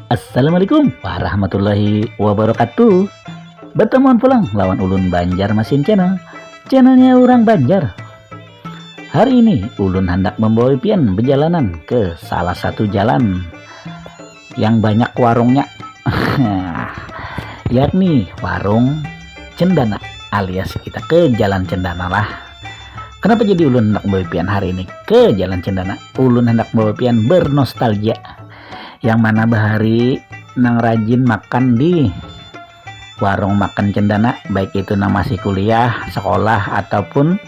Assalamualaikum warahmatullahi wabarakatuh. Bertemuan pulang lawan ulun Banjarmasin channel, channelnya orang Banjar. Hari ini ulun hendak membawa pian berjalanan ke salah satu jalan yang banyak warungnya, yakni warung Cendana, alias kita ke Jalan Cendana lah. Kenapa jadi ulun hendak membawa pian hari ini ke Jalan Cendana? Ulun hendak membawa pian bernostalgia, yang mana bahari nang rajin makan di warung makan Cendana, baik itu nang masih kuliah, sekolah, ataupun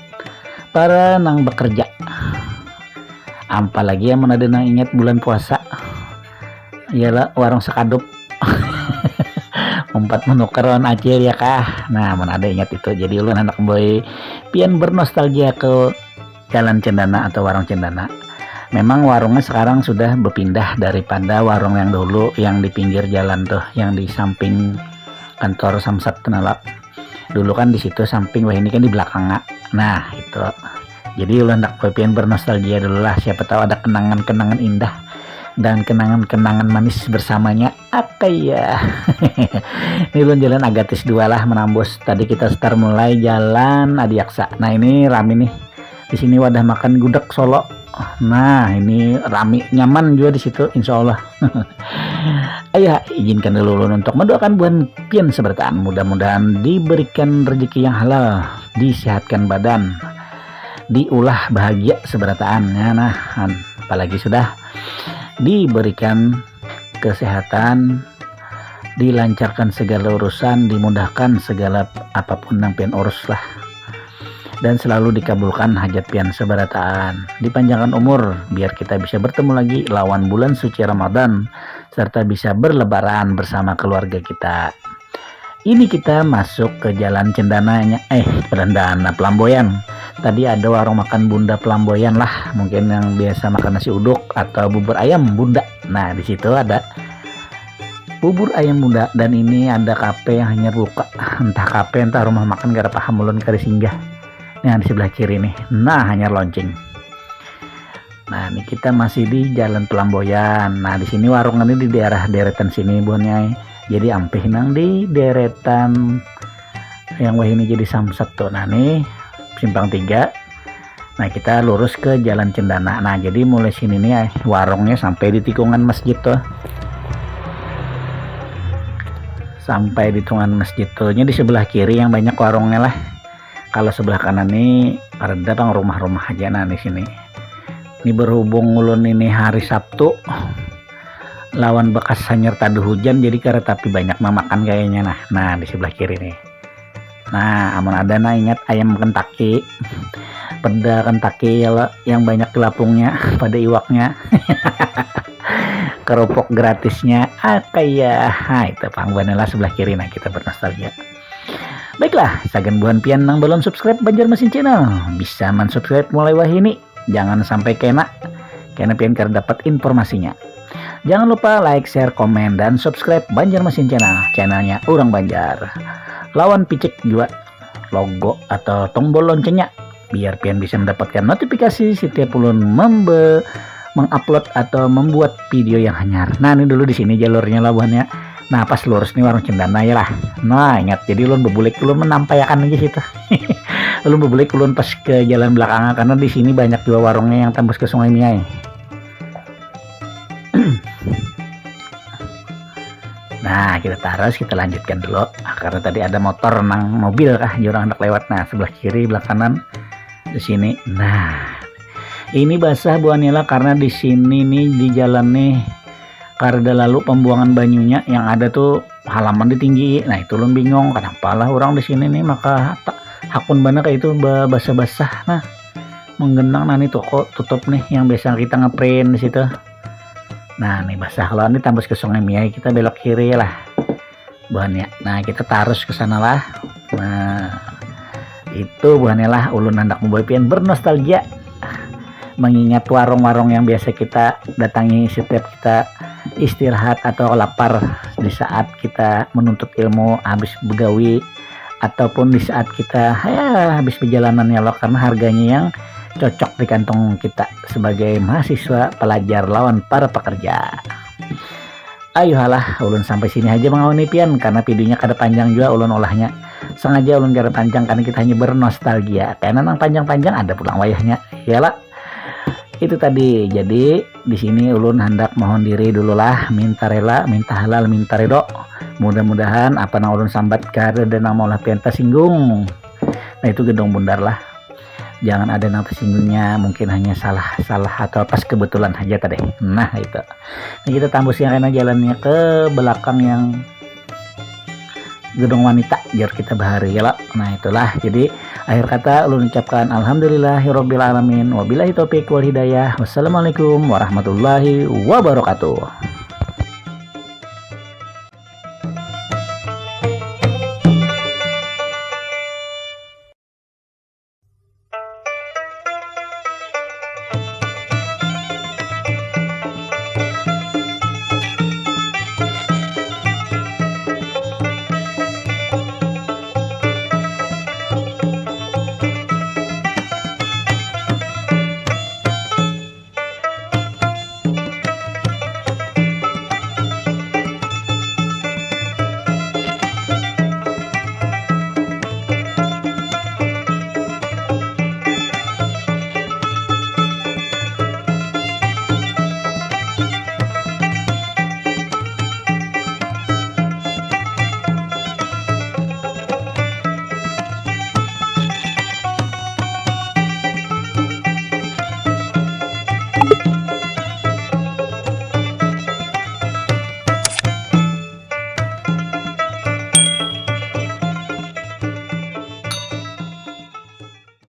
para nang bekerja. Apalagi yang mana ada nang ingat bulan puasa, ialah warung sekadup. Empat menukeran acil ya kah. Nah, mana ada ingat itu. Jadi ulun anak boy pian bernostalgia ke Jalan Cendana atau warung Cendana. Memang warungnya sekarang sudah berpindah daripada warung yang dulu yang di pinggir jalan tuh, yang di samping kantor Samsat Tenalap. Dulu kan di situ samping, wah ini kan di belakangnya. Nah itu. Jadi lu hendak pengen bernostalgia dulu lah. Siapa tahu ada kenangan-kenangan indah dan kenangan-kenangan manis bersamanya. Apa ya? Ini lu jalan Agatis 2 lah menambus. Tadi kita start mulai jalan Adiaksa. Nah ini rame nih. Di sini wadah makan gudeg Solo. Nah ini rame, nyaman juga di situ, insya Allah. Ayah izinkan dulu untuk mendoakan buan pian sebertaan, mudah-mudahan diberikan rezeki yang halal, disehatkan badan, diulah bahagia seberataan. Nah apalagi sudah diberikan kesehatan, dilancarkan segala urusan, dimudahkan segala apapun yang pian urus lah, dan selalu dikabulkan hajat pian seberataan, dipanjangkan umur biar kita bisa bertemu lagi lawan bulan suci Ramadan, serta bisa berlebaran bersama keluarga kita. Ini kita masuk ke Jalan Cendananya, Cendana Pelamboyan. Tadi ada warung makan Bunda Pelamboyan lah, mungkin yang biasa makan nasi uduk atau bubur ayam Bunda. Nah di situ ada bubur ayam Bunda, dan ini ada kafe yang hanya buka, entah kafe entah rumah makan, gara paham ulun kari singgah. Nah di sebelah kiri nih, nah hanya lonceng. Nah ini kita masih di Jalan Pelamboyan. Nah di sini warung ini di daerah deretan sini buannya. Jadi ampih nang di deretan yang wah ini jadi Samsat tuh. Nah nih simpang 3. Nah kita lurus ke Jalan Cendana. Nah jadi mulai sini nih warungnya sampai di tikungan masjid tuh. Sampai di tikungan masjid tuh. Ini di sebelah kiri yang banyak warungnya lah. Kalau sebelah kanan nih ada bang rumah-rumah aja. Nah di sini. Ini berhubung ulun ini hari Sabtu lawan bekas hanyar tadu hujan, jadi karena tapi banyak memakan kayaknya. Nah di sebelah kiri nih. Nah amun ada nah ingat ayam Kentucky, peda Kentucky yang banyak lapungnya, pada iwaknya. Kerupuk gratisnya kayak itu pangguannya sebelah kiri. Nah kita bernostalgia. Baiklah, sagan buan pian nang belum subscribe Banjarmasin channel, bisa subscribe mulai wah ini. Jangan sampai kena pian karena dapat informasinya. Jangan lupa like, share, komen, dan subscribe Banjarmasin channel, channelnya orang Banjar. Lawan picek juga logo atau tombol loncengnya, biar pian bisa mendapatkan notifikasi setiap ulun mengupload atau membuat video yang hanyar. Nah ini dulu di sini jalurnya labuhannya. Nah pas lurus nih warung Cendana ya lah. Nah ingat, jadi ulun bebulik, ulun menampayakan aja situ. Ulun bebulik, ulun pas ke jalan belakang, karena di sini banyak juga warungnya yang tembus ke Sungai Miai. Nah kita taruh, kita lanjutkan dulu, karena tadi ada motor nang mobil jurang hendak lewat. Nah sebelah kiri, belah kanan di sini. Nah ini basah buahnya lah, karena di sini nih di jalan nih karena lalu pembuangan banyunya yang ada tuh halaman ditinggi. Nah itu ulun bingung kenapa lah orang di sini nih, maka hakun banget kayak itu basah-basah. Nah menggenang, nah nih toko tutup nih yang biasa kita ngeprint di situ. Nah nih basah, kalau ini tembus ke Sungai Miai kita belok kiri lah bahannya. Nah kita tarus ke sana lah. Nah Itu bukanlah ulun hendak membawa pian bernostalgia, mengingat warung-warung yang biasa kita datangi setiap kita istirahat atau lapar, di saat kita menuntut ilmu habis begawi, ataupun di saat kita ya habis perjalanan ya loh, karena harganya yang cocok di kantong kita sebagai mahasiswa pelajar lawan para pekerja. Ayolah ulun sampai sini aja Bang Auni pian, karena videonya kada panjang juga ulun olahnya. Sengaja ulun kada panjang karena kita hanya bernostalgia. Karena nang panjang-panjang ada pulang wayahnya. Iyalah. Itu tadi. Jadi di sini ulun hendak mohon diri dulu lah, minta rela, minta halal, minta ridho. Mudah-mudahan apa nang ulun sambat kada dan nang maulah pian tersinggung. Nah itu gedong bundar lah. Jangan ada yang tersinggungnya, mungkin hanya salah atau pas kebetulan aja tadi. Nah itu. Nah, kita tambusnya karena jalannya ke belakang yang gedung wanita biar kita bahari ya lah. Nah itulah, jadi akhir kata ulun ucapkan alhamdulillahirabbil alamin, wabillahi taufiq wal hidayah, wassalamualaikum warahmatullahi wabarakatuh.